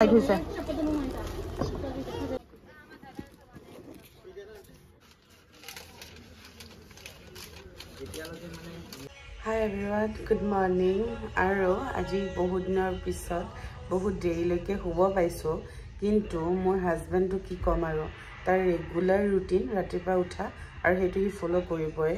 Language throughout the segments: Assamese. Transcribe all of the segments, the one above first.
Hi everyone, good morning. Aro aji bahut dinar pisot bahut deri leke hubo paiso kintu mor husband to ki kom aro tar regular routine ratipa utha aru hetu hi follow koriboy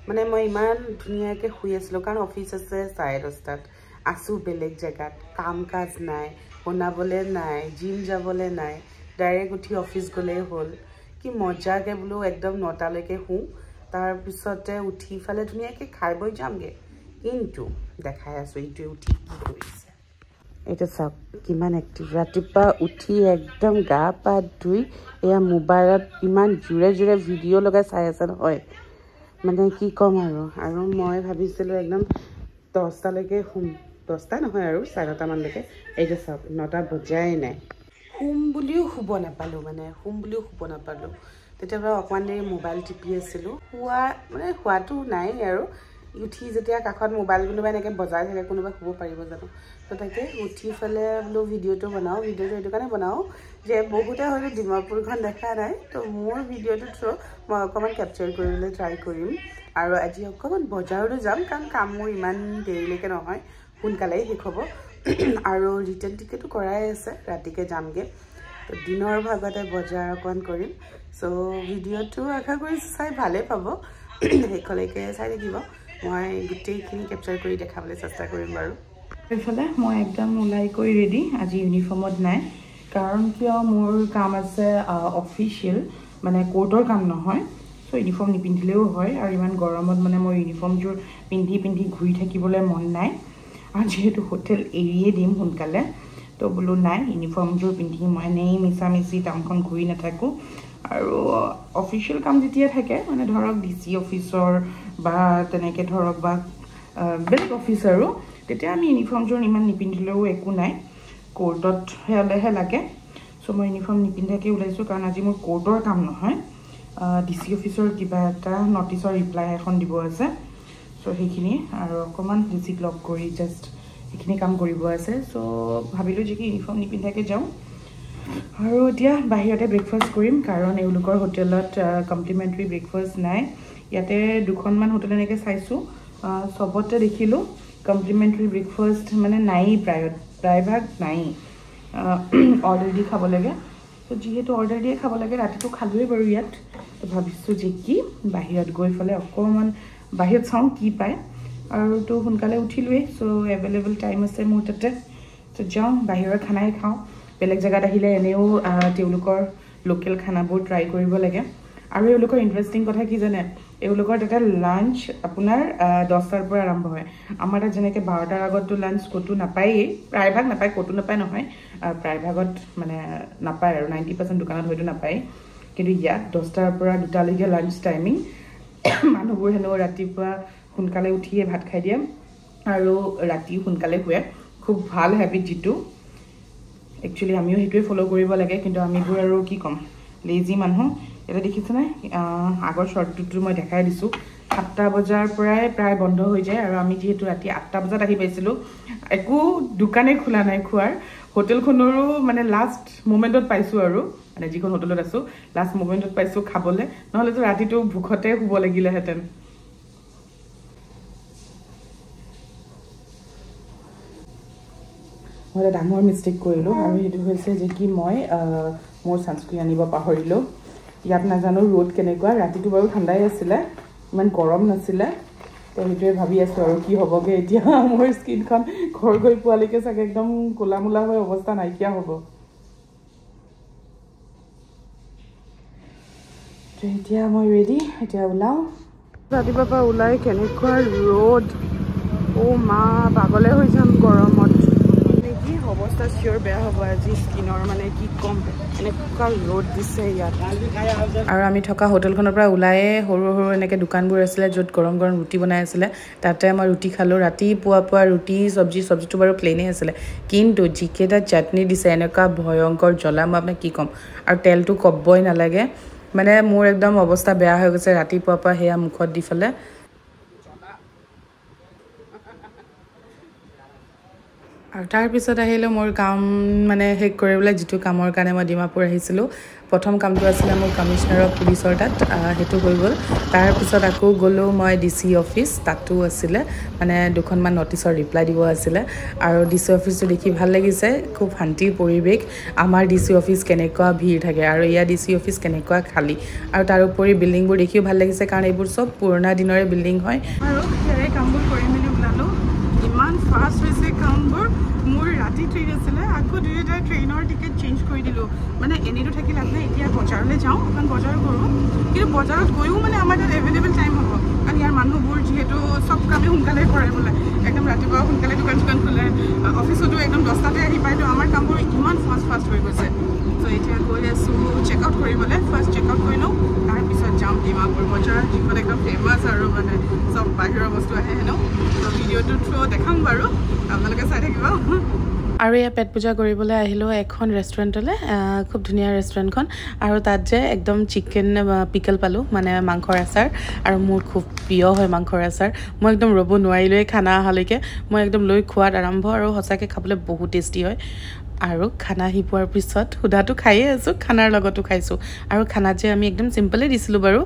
mane moi iman dhuniya ke hui aslo kan office ase 10:30 tat asu beleg jagat kam kaj nai bonabole nai gym jabole nai direct uthi office gole hol ki moja ke bulu ekdom 9 leke hu tar pisate uthi fale dhuniya ke khai boi jamge কিন্তু দেখাই আছো এইটো উঠি কি কৰিছে এটা সব কিমান এক্টিভ ৰাতিপা উঠি একদম গা পা ধুই এয়া মোবাইলত ইমান জুৰে জুৰে ভিডিও লগাই চাই আছে নহয় মানে কি কম আৰু মই ভাবিছিলো একদম 10টা লৈকে হুম 10টা নহয় আৰু 9:30 মান লৈকে এইটো সব 9টা বজাই নাই হুম বুলিও শুব নাপালো তেতিয়া অকমান দেৰি মোবাইল টিপি আছিলো হুৱা মানে হুৱাটো নাই আৰু উঠি যেতিয়া কাখত মোবাইল কোনোবা এনেকে বজাই থাকে কোনোবা খুব পাৰিব জানো তো তাকে উঠি ফলে ব্লু ভিডিওটো বনাও ভিডিওটো এটো কাৰণে বনাও যে বহুতে হয়তো ডিমাপুৰখন দেখা নাই তো মোৰ ভিডিওটো থ্ৰু মই অকমান ক্যাপচাৰ কৰিবলৈ ট্ৰাই কৰিম আৰু আজি অকমান বজাৰলৈ যাম কাৰণ কাম মোৰ ইমান দেৰিলৈকে নহয় সোনকালেই শেষ হ'ব আৰু ৰিটাৰ্ণ টিকেটটো কৰাই আছে ৰাতিকে যামগে তো দিনৰ ভাগতে বজাৰ অকমান কৰিম সো ভিডিওটো আশা কৰিছো চাই ভালে পাব হেকলৈকে চাই থাকিব মই গুটেইখিনি ক্যাপচাৰ কৰি দেখাবলৈ চেষ্টা কৰিম বাৰু এফালে মই একদম উলাই কৰি ৰেডি আজি ইউনিফৰ্মত নাই কাৰণ কিয় মোৰ কাম আছে অফিচিয়েল মানে কোৰ্টৰ কাম নহয় সো ইউনিফৰ্ম নিপিন্ধিলেও হয় আৰু ইমান গৰমত মানে মই ইউনিফৰ্মযোৰ পিন্ধি ঘূৰি থাকিবলৈ মন নাই আৰু যেহেতু হোটেল এৰিয়ে দিম সোনকালে তো বলো নাই ইউনিফৰ্মযোৰ পিন্ধি মই নেই মিছামিছি টাউনখন ঘূৰি নাথাকো আৰু অফিচিয়েল কাম যেতিয়া থাকে মানে ধৰক ডিসি অফিচৰ বা তেনেকে ধৰক বা বেলেগ অফিচাৰো তেতিয়া আমি ইউনিফৰ্মযোৰ ইমান নিপিন্ধিলেও একো নাই কোৰ্টত হেলেহে লাগে সো মই ইউনিফৰ্ম নিপিন্ধাকে ওলাইছো কাৰণ আজি মোৰ কোৰ্টৰ কাম নহয় ডিসি অফিচৰ কিবা এটা নটিচৰ ৰিপ্লাই এখন দিব আছে সো সেইখিনি আৰু অকমান ডিসিক লগ কৰি জাস্ট সেইখিনি কাম কৰিব আছে সো ভাবিলো যে কি ইউনিফৰ্ম নিপিন্ধাকে যাওঁ আৰু এতিয়া বাহিৰতে ব্ৰেকফাষ্ট কৰিম কাৰণ এওঁলোকৰ হোটেলত কমপ্লিমেন্টাৰী ব্ৰেকফাষ্ট নাই ইয়াতে দুখনমান হোটেল এনেকে চাইছো সবতে দেখিলো কমপ্লিমেন্টাৰী ব্ৰেকফাষ্ট মানে নাই প্ৰায়ভাগ নাই অৰ্ডাৰ দি খাব লাগে তো যেহেতু অৰ্ডাৰ দিয়ে খাব লাগে ৰাতিটো খালোৱে বাৰু ইয়াত তো ভাবিছো যে কি বাহিৰত গৈ ফলে অকমান বাহিৰত চাওঁ কি পায় আৰু তো সোনকালে উঠিলোৱে সো এভেইলেবল টাইম আছে মোৰ তাতে তো যাওঁ বাহিৰৰ খানাই খাওঁ বেলেগ জায়গাত আহিলে এনেও তেওঁলোকৰ লোকেল খানাবোৰ ট্ৰাই কৰিব লাগে আৰু এওঁলোকৰ ইন্টাৰেষ্টিং কথা কি জানে এওঁলোকৰ এটা লাঞ্চ আপোনাৰ 10টাৰ পৰা আৰম্ভ হয় আমাৰ তাত যেনেকে 12টাৰ আগতো লাঞ্চ কতো নাপায় প্ৰায়ভাগ নাপায় কতো নাপায় নহয় প্ৰায়ভাগত মানে নাপায় আৰু 90% দোকানত হয়তো নাপায় কিন্তু ইয়াত 10টাৰ পৰা 2টা লৈকে লাঞ্চ টাইমিং মানুহবোৰ হেনো ৰাতিপুৱা সোনকালে উঠিয়ে ভাত খাই দিয়ে আৰু ৰাতি সোনকালে শুৱে খুব ভাল হেবিট জিতু একচুয়ালি আমিও হেতুৱে ফলো কৰিব লাগে কিন্তু আমিবোৰ আৰু কি কম লেজি মানুহ এটা দেখিছ না আগৰ শৰ্টটো মই দেখাই দিছো 7টা বজাৰ পৰাই প্ৰায় বন্ধ হৈ যায় আৰু আমি যেহেতু ৰাতি 8টা বজাত আহি পাইছিলো একো দোকানে খোলা নাই খোৱাৰ হোটেলখনৰো মানে লাষ্ট মোমেন্টত পাইছো আৰু মানে যিখন হোটেলত আছো লাষ্ট মোমেন্টত পাইছো খাবলে নহলে তো ৰাতিটো ভুখতে শুব লাগিলে হেতেন মই ডাঙৰ মিস্টেক কৰিলো আৰু হেতু হৈছে যে কি মই মোৰ সানস্ক্ৰীন আনিব পাহৰিলো ইয়াত নাজানো ৰ'দ কেনেকুৱা ৰাতিটো বাৰু ঠাণ্ডাই আছিলে ইমান গৰম নাছিলে তো হেতুৱে ভাবি আছো আৰু কি হ'বগে এতিয়া মোৰ স্কিনখন ঘৰ গৈ পোৱালৈকে চাগে একদম কোলামুলা হৈ অৱস্থা নাইকিয়া হ'ব তো এতিয়া মই ৰেডি এতিয়া ওলাও ৰাতিপুৱাৰ পৰা ওলাই কেনেকুৱা ৰ'দ ও মা পাগলে হৈ যাম গৰমত অৱস্থা চিয়ৰ বেয়া হ'ব আজি স্কিনৰ মানে কি কম এনেকুৱা ৰ'দ দিছে ইয়াত আৰু আমি থকা হোটেলখনৰ পৰা ওলায়ে সৰু এনেকে দোকানবোৰ আছিলে য'ত গৰম ৰুটি বনাই আছিলে তাতে মই ৰুটি খালো ৰাতিপুৱা ৰুটি চব্জিটো বাৰু প্লেনেই আছিলে কিন্তু জিকেটা চাটনি দিছে এনেকুৱা ভয়ংকৰ জ্বলা মই আপোনাক কি ক'ম আৰু তেলটো কবই নালাগে মানে মোৰ একদম অৱস্থা বেয়া হৈ গৈছে ৰাতিপুৱাৰ পৰা হেয়া মুখত দি ফলে আৰু তাৰ পিছত আহিলে মোৰ কাম মানে শেষ কৰিবলৈ যিটো কামৰ কাৰণে মই ডিমাপুৰ আহিছিলোঁ প্ৰথম কামটো আছিলে মোৰ কমিশনাৰ অফ পুলিচৰ তাত সেইটো হৈ গ'ল তাৰ পিছত আকৌ গ'লোঁ মই ডিসি অফিচ তাতো আছিলে মানে দুখনমান নটিচৰ ৰিপ্লাই দিব আছিলে আৰু ডিসি অফিচটো দেখি ভাল লাগিছে খুব শান্তিৰ পৰিৱেশ আমাৰ ডিসি অফিচ কেনেকুৱা ভিৰ থাকে আৰু ইয়া ডিসি অফিচ কেনেকুৱা খালী আৰু তাৰ উপৰি বিল্ডিংবোৰ দেখিও ভাল লাগিছে কাৰণ এইবোৰ সব পুৰণা দিনৰে বিল্ডিং হয় আৰু ইয়াৰে কামবোৰ কৰি মেলি ওলালোঁ ইমান ফাষ্ট হৈছে কামবোৰ মোৰ ৰাতি ট্ৰেইন আছিলে আকৌ দুইটা ট্ৰেইনৰ টিকেট চেঞ্জ কৰি দিলোঁ মানে এনেইতো থাকি লাভ নাই এতিয়া বজাৰলৈ যাওঁ অকণ বজাৰ কৰোঁ কিন্তু বজাৰত গৈও মানে আমাৰ তাত এভেইলেবল টাইম হ'ব কাৰণ ইয়াৰ মানুহবোৰ যিহেতু চব কামেই সোনকালে কৰে বোলে একদম ৰাতিপুৱা সোনকালে দোকান চোকান খোলে অফিচতো একদম 10টাতে আহি পায় তো আমাৰ কামবোৰ ইমান ফাষ্ট হৈ গৈছে ত' এতিয়া গৈ আছোঁ চেক আউট কৰিবলৈ ফাৰ্ষ্ট চেক আউট কৰি লওঁ তাৰপিছত যাম ডিমাপুৰ বজাৰ যিখন একদম ফেমাছ আৰু মানে চব বাহিৰৰ বস্তু আহে হেনো ত' ভিডিঅ'টো থ্ৰু দেখাম বাৰু আপোনালোকে চাই থাকিব আৰু এয়া পেট পূজা কৰিবলৈ আহিলোঁ এখন ৰেষ্টুৰেণ্টলৈ খুব ধুনীয়া ৰেষ্টুৰেণ্টখন আৰু তাত যে একদম চিকেন পিকল পালোঁ মানে মাংসৰ আচাৰ আৰু মোৰ খুব প্ৰিয় হয় মাংসৰ আচাৰ মই একদম ৰ'ব নোৱাৰিলোৱে খানা অহালৈকে মই একদম লৈ খোৱাত আৰম্ভ আৰু সঁচাকৈ খাবলৈ বহুত টেষ্টি হয় আৰু খানা আহি পোৱাৰ পিছত সুধাটো খায়ে আছোঁ খানাৰ লগতো খাইছোঁ আৰু খানাত যে আমি একদম চিম্পলে দিছিলোঁ বাৰু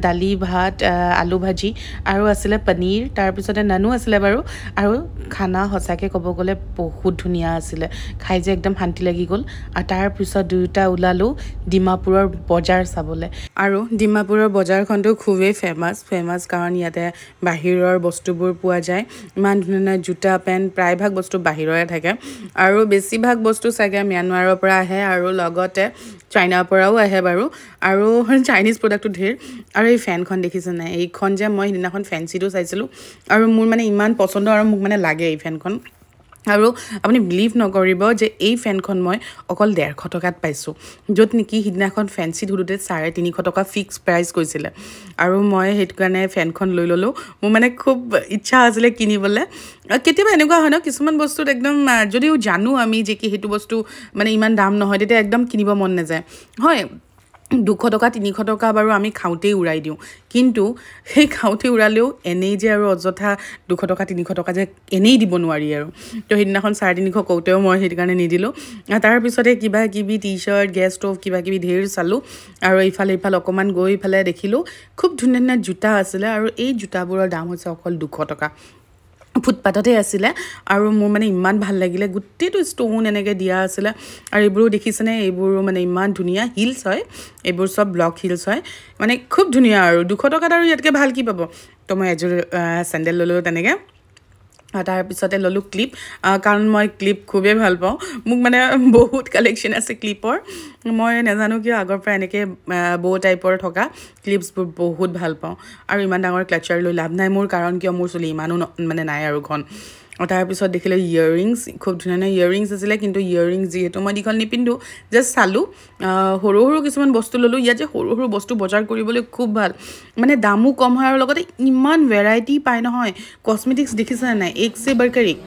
দালি ভাত আলু ভাজি আৰু আছিলে পনীৰ তাৰপিছতে নানো আছিলে বাৰু আৰু খানা সঁচাকৈ ক'ব গ'লে বহুত ধুনীয়া আছিলে খাই যে একদম শান্তি লাগি গ'ল আৰু তাৰপিছত দুয়োটা ওলালোঁ ডিমাপুৰৰ বজাৰ চাবলৈ আৰু ডিমাপুৰৰ বজাৰখনটো খুবেই ফেমাছ কাৰণ ইয়াতে বাহিৰৰ বস্তুবোৰ পোৱা যায় ইমান ধুনীয়া জোতা পেণ্ট প্ৰায়ভাগ বস্তু বাহিৰৰে থাকে আৰু বেছিভাগ বস্তু চাগে ম্যানমাৰৰ পৰা আহে আৰু লগতে চাইনাৰ পৰাও আহে বাৰু আৰু চাইনিজ প্ৰডাক্টটো ধেৰ আৰু এই ফেনখন দেখিছে নাই এইখন যে মই সিদিনাখন ফেঞ্চিটো চাইছিলোঁ আৰু মোৰ মানে ইমান পচন্দ আৰু মোক মানে লাগে এই ফেনখন আৰু আপুনি বিলিভ নকৰিব যে এই ফেনখন মই অকল 150 টকাত পাইছোঁ য'ত নেকি সিদিনাখন ফেঞ্চিত ধুতে 350 টকা ফিক্স প্ৰাইচ কৈছিলে আৰু মই সেইটো কাৰণে ফেনখন লৈ ল'লোঁ মোৰ মানে খুব ইচ্ছা আছিলে কিনিবলৈ কেতিয়াবা এনেকুৱা হয় ন কিছুমান বস্তুত একদম যদিও জানো আমি যে কি সেইটো বস্তু মানে ইমান দাম নহয় তেতিয়া একদম কিনিব মন নাযায় হয় 200 টকা 300 টকা বাৰু আমি খাওঁতেই উৰাই দিওঁ কিন্তু সেই খাওঁতে উৰালেও এনেই যে আৰু অযথা 200 টকা 300 টকা যে এনেই দিব নোৱাৰি আৰু তো সেইদিনাখন 350 কওঁতেও মই সেইটো কাৰণে নিদিলোঁ তাৰপিছতে কিবা কিবি টি চাৰ্ট গেছ ষ্ট'ভ কিবা কিবি ধেৰ চালোঁ আৰু ইফালে অকণমান গৈ ইফালে দেখিলোঁ খুব ধুনীয়া জোতা আছিলে আৰু এই জোতাবোৰৰ দাম হৈছে অকল 200 টকা ফুটপাথতে আছিলে আৰু মোৰ মানে ইমান ভাল লাগিলে গুটেটো ষ্টোন এনেকৈ দিয়া আছিলে আৰু এইবোৰো দেখিছেনে এইবোৰো মানে ইমান ধুনীয়া হিলছ হয় এইবোৰ সব ব্লক হিলছ হয় মানে খুব ধুনীয়া আৰু 200 টকাত আৰু ইয়াতকৈ ভাল কি পাব তো মই এযোৰ চেণ্ডেল ল'লোঁ তেনেকৈ তাৰপিছতে ল'লোঁ ক্লিপ কাৰণ মই ক্লিপ খুবেই ভাল পাওঁ মোক মানে বহুত কালেকশ্যন আছে ক্লিপৰ মই নাজানো কিয় আগৰ পৰা এনেকৈ বো টাইপৰ থকা ক্লিপছবোৰ বহুত ভাল পাওঁ আৰু ইমান ডাঙৰ ক্লাচাৰ লৈ লাভ নাই মোৰ কাৰণ কিয় মোৰ চুলি ইমানো মানে নাই আৰু ঘন তাৰপিছত দেখিলোঁ ইয়েৰিংছ খুব ধুনীয়া ইয়েৰিংছ আছিলে কিন্তু ইয়েৰিংছ যিহেতু মই দীঘল নিপিন্ধোঁ জাষ্ট চালোঁ সৰু কিছুমান বস্তু ল'লোঁ ইয়াত যে সৰু বস্তু বজাৰ কৰিবলৈ খুব ভাল মানে দামো কম হয় আৰু লগতে ইমান ভেৰাইটি পায় নহয় কছমেটিক্স দেখিছেনে নাই এক সে বঢ়कर এক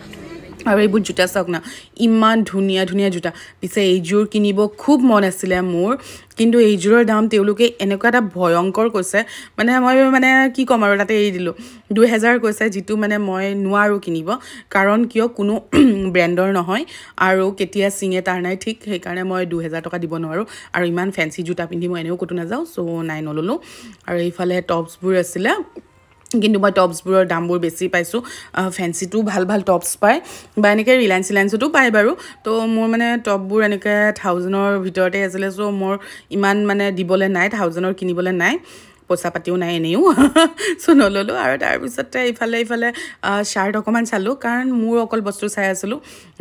আৰু এইবোৰ জোতা চাওক না ইমান ধুনীয়া জোতা পিছে এইযোৰ কিনিব খুব মন আছিলে মোৰ কিন্তু এইযোৰৰ দাম তেওঁলোকে এনেকুৱা এটা ভয়ংকৰ কৈছে মানে মই মানে কি ক'ম আৰু তাতে এৰি দিলোঁ 2000 কৈছে যিটো মানে মই নোৱাৰোঁ কিনিব কাৰণ কিয় কোনো ব্ৰেণ্ডৰ নহয় আৰু কেতিয়া চিঙে তাৰ নাই ঠিক সেইকাৰণে মই 2000 টকা দিব নোৱাৰোঁ আৰু ইমান ফেঞ্চি জোতা পিন্ধি মই এনেও ক'তো নাযাওঁ চ' নাই নল'লোঁ আৰু এইফালে টপছবোৰ আছিলে কিন্তু মই টপছবোৰৰ দামবোৰ বেছি পাইছোঁ ফেঞ্চিটো ভাল টপছ পায় বা এনেকৈ ৰিলায়েন্সতো পায় বাৰু তো মোৰ মানে টপবোৰ এনেকৈ 1000ৰ ভিতৰতে আছিলে চ' মোৰ ইমান মানে দিবলৈ নাই 1000ৰ কিনিবলৈ নাই পইচা পাতিও নাই এনেও চ' নল'লোঁ আৰু তাৰপিছতে ইফালে শ্বাৰ্ট অকণমান চালোঁ কাৰণ মোৰ অকল বস্তু চাই আছিলোঁ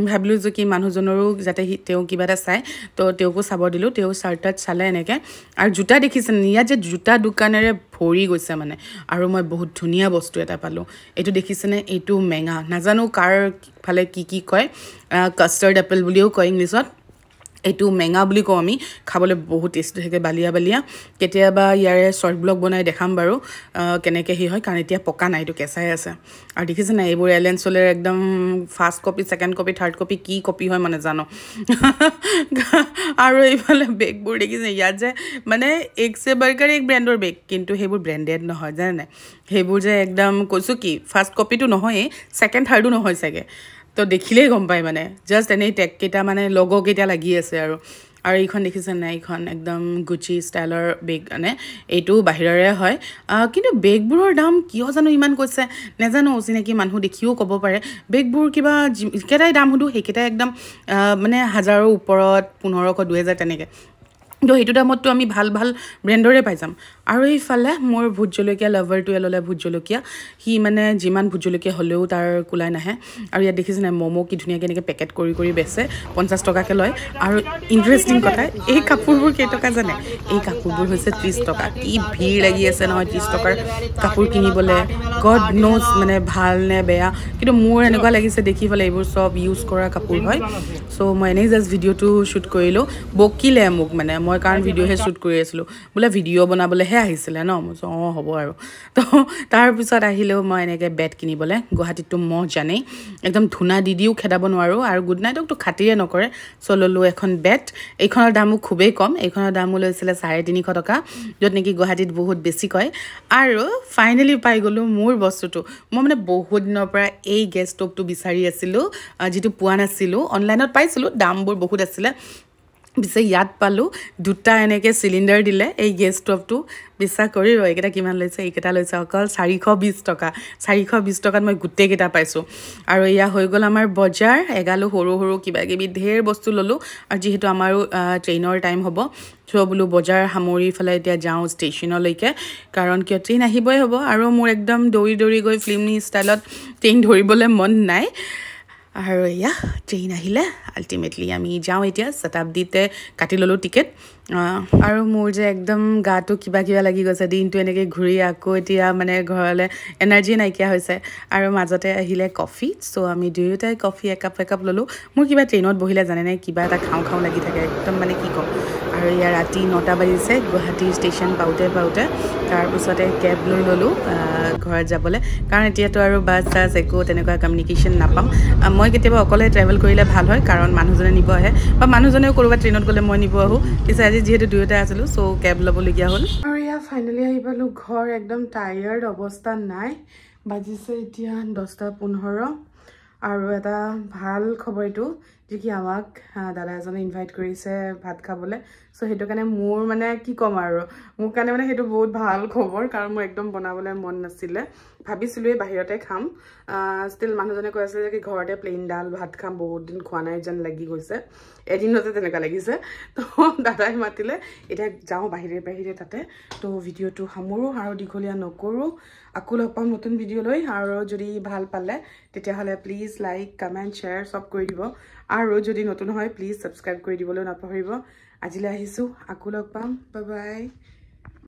ভাবিলোঁ যে কি মানুহজনৰো যাতে তেওঁ কিবা এটা চায় তো তেওঁকো চাব দিলোঁ তেওঁ শ্বাৰ্ট চালে এনেকৈ আৰু জোতা দেখিছেনে ইয়াত যে জোতা দোকানেৰে ভৰি গৈছে মানে আৰু মই বহুত ধুনীয়া বস্তু এটা পালোঁ এইটো দেখিছেনে এইটো মেঙা নাজানো কাৰ ফালে কি কয় কাষ্টাৰ্ড এপল বুলিও কয় ইংলিছত এইটো মেঙা বুলি কওঁ আমি খাবলৈ বহুত টেষ্টি থাকে বালিয়া কেতিয়াবা ইয়াৰে শৰ্ট ব্লগ বনাই দেখাম বাৰু কেনেকৈ হয় কাৰণ এতিয়া পকা নাই এইটো কেঁচাই আছে আৰু দেখিছে নাই এইবোৰ এলেঞ্চলেৰ একদম first copy second copy third copy কি কপি হয় মানে জানো আৰু এইফালে বেগবোৰ দেখিছে ইয়াত যে মানে এক সে বঢ়कर এক ব্ৰেণ্ডৰ বেগ কিন্তু সেইবোৰ ব্ৰেণ্ডেড নহয় জানে নাই সেইবোৰ যে একদম কৈছোঁ কি ফাৰ্ষ্ট কপিটো নহয়েই ছেকেণ্ড থাৰ্ডো নহয় চাগে তো দেখিলেই গম পায় মানে জাষ্ট এনেই টেগকেইটা মানে লগকেইটা লাগি আছে আৰু এইখন দেখিছে নাই এইখন একদম গুচি ষ্টাইলৰ বেগ মানে এইটো বাহিৰৰে হয় কিন্তু বেগবোৰৰ দাম কিয় জানো ইমান কৈছে নেজানো চিনাকি মানুহ দেখিও ক'ব পাৰে বেগবোৰ কিবা কেইটাই দাম সুধো সেইকেইটাই একদম মানে 1000ৰ ওপৰত 1500 2000 তেনেকৈ তো সেইটো দামততো আমি ভাল ভাল ব্ৰেণ্ডৰে পাই যাম আৰু এইফালে মোৰ ভোট জলকীয়া লাভাৰটোৱে ল'লে ভোট জলকীয়া সি মানে যিমান ভোট জলকীয়া হ'লেও তাৰ কুলাই নাহে আৰু ইয়াত দেখিছে নাই ম'ম' কি ধুনীয়াকৈ এনেকৈ পেকেট কৰি কৰি বেচে 50 টকাকৈ লয় আৰু ইণ্টাৰেষ্টিং কথা এই কাপোৰবোৰ কেইটকা জানে এই কাপোৰবোৰ হৈছে 30 টকা কি ভিৰ লাগি আছে নহয় 30 টকাৰ কাপোৰ কিনিবলৈ গড নোজ মানে ভাল নে বেয়া কিন্তু মোৰ এনেকুৱা লাগিছে দেখি পেলাই এইবোৰ চব ইউজ কৰা কাপোৰ হয় চ' মই এনেই জাষ্ট ভিডিঅ'টো শ্বুট কৰিলোঁ বকিলে মোক মানে মই কাৰণ ভিডিঅ'হে শ্বুট কৰি আছিলোঁ বোলে ভিডিঅ' বনাবলৈহে আহিছিলে ন মই অঁ হ'ব আৰু তো তাৰপিছত আহিলেও মই এনেকৈ বেট কিনিবলৈ গুৱাহাটীততো মহ জানেই একদম ধূনা দিও খেদাব নোৱাৰোঁ আৰু গুড নাইটকতো খাতিৰে নকৰে চ' ল'লোঁ এখন বেট এইখনৰ দামো খুবেই কম এইখনৰ দামো লৈছিলে 350 টকা য'ত নেকি গুৱাহাটীত বহুত বেছি কয় আৰু ফাইনেলি পাই গ'লোঁ মোৰ বস্তুটো মই মানে বহুত দিনৰ পৰা এই গেছ ষ্ট'ভটো বিচাৰি আছিলোঁ যিটো পোৱা নাছিলোঁ অনলাইনত পাইছিলোঁ দামবোৰ বহুত আছিলে পিছে ইয়াত পালোঁ দুটা এনেকৈ চিলিণ্ডাৰ দিলে এই গেছ ষ্ট'ভটো বিশ্বাস কৰিব এইকেইটা কিমান লৈছে এইকেইটা লৈছে অকল 420 টকা 420 টকাত মই গোটেইকেইটা পাইছোঁ আৰু এয়া হৈ গ'ল আমাৰ বজাৰ এগালো সৰু সৰু কিবা কিবি ঢেৰ বস্তু ল'লোঁ আৰু যিহেতু আমাৰো ট্ৰেইনৰ টাইম হ'ব চ' বোলো বজাৰ সামৰি ফেলে এতিয়া যাওঁ ষ্টেচনলৈকে কাৰণ কিয় ট্ৰেইন আহিবই হ'ব আৰু মোৰ একদম দৌৰি দৌৰি গৈ ফিল্মি ষ্টাইলত ট্ৰেইন ধৰিবলৈ মন নাই আৰু এয়া ট্ৰেইন আহিলে আল্টিমেটলি আমি যাওঁ এতিয়া শতাব্দীতে কাটি ল'লোঁ টিকেট আৰু মোৰ যে একদম গাটো কিবা কিবা লাগি গৈছে দিনটো এনেকৈ ঘূৰি আকৌ এতিয়া মানে ঘৰলৈ এনাৰ্জি নাইকিয়া হৈছে আৰু মাজতে আহিলে কফি চ' আমি দুয়োটাই কফি একাপ ল'লোঁ মোৰ কিবা ট্ৰেইনত বহিলে জানে নাই কিবা এটা খাওঁ লাগি থাকে একদম মানে কি ক'ম আৰু ইয়াৰ ৰাতি 9টা বাজিছে গুৱাহাটী ষ্টেচন পাওঁতে তাৰপিছতে কেব লৈ ল'লোঁ ঘৰত যাবলৈ কাৰণ এতিয়াতো আৰু বাছ চাছ একো তেনেকুৱা কমিউনিকেশ্যন নাপাম মই কেতিয়াবা অকলে ট্ৰেভেল কৰিলে ভাল হয় কাৰণ মানুহজনে নিব আহে বা মানুহজনেও ক'ৰবাত ট্ৰেইনত গ'লে মই নিব আহোঁ পিছে আজি যিহেতু দুয়োটাই আছিলোঁ চ' কেব ল'বলগীয়া হ'ল আৰু এয়া ফাইনেলি আহি পালোঁ ঘৰ একদম টায়াৰ্ড অৱস্থা নাই বাজিছে এতিয়া 10:15 আৰু এটা ভাল খবৰ এইটো যে কি আমাক দাদা এজনে ইনভাইট কৰিছে ভাত খাবলৈ চ' সেইটো কাৰণে মোৰ মানে কি ক'ম আৰু মোৰ কাৰণে মানে সেইটো বহুত ভাল খবৰ কাৰণ মোৰ একদম বনাবলৈ মন নাছিলে ভাবিছিলোঁ এই বাহিৰতে খাম ষ্টিল মানুহজনে কৈ আছিলে যে কি ঘৰতে প্লেইন ডাল ভাত খাম বহুত দিন খোৱা নাই যেন লাগি গৈছে এদিনতে তেনেকুৱা লাগিছে তো দাদাই মাতিলে এতিয়া যাওঁ বাহিৰে তাতে তো ভিডিঅ'টো সামৰোঁ আৰু দীঘলীয়া নকৰোঁ আকৌ লগ পাম নতুন ভিডিঅ' লৈ আৰু যদি ভাল পালে তেতিয়াহ'লে প্লিজ লাইক কমেণ্ট শ্বেয়াৰ চব কৰি দিব আৰু যদি নতুন হয় প্লিজ ছাবস্ক্ৰাইব কৰি দিবলৈ নাপাহৰিব আজিলৈ আহিছোঁ আকৌ লগ পাম বাই বাই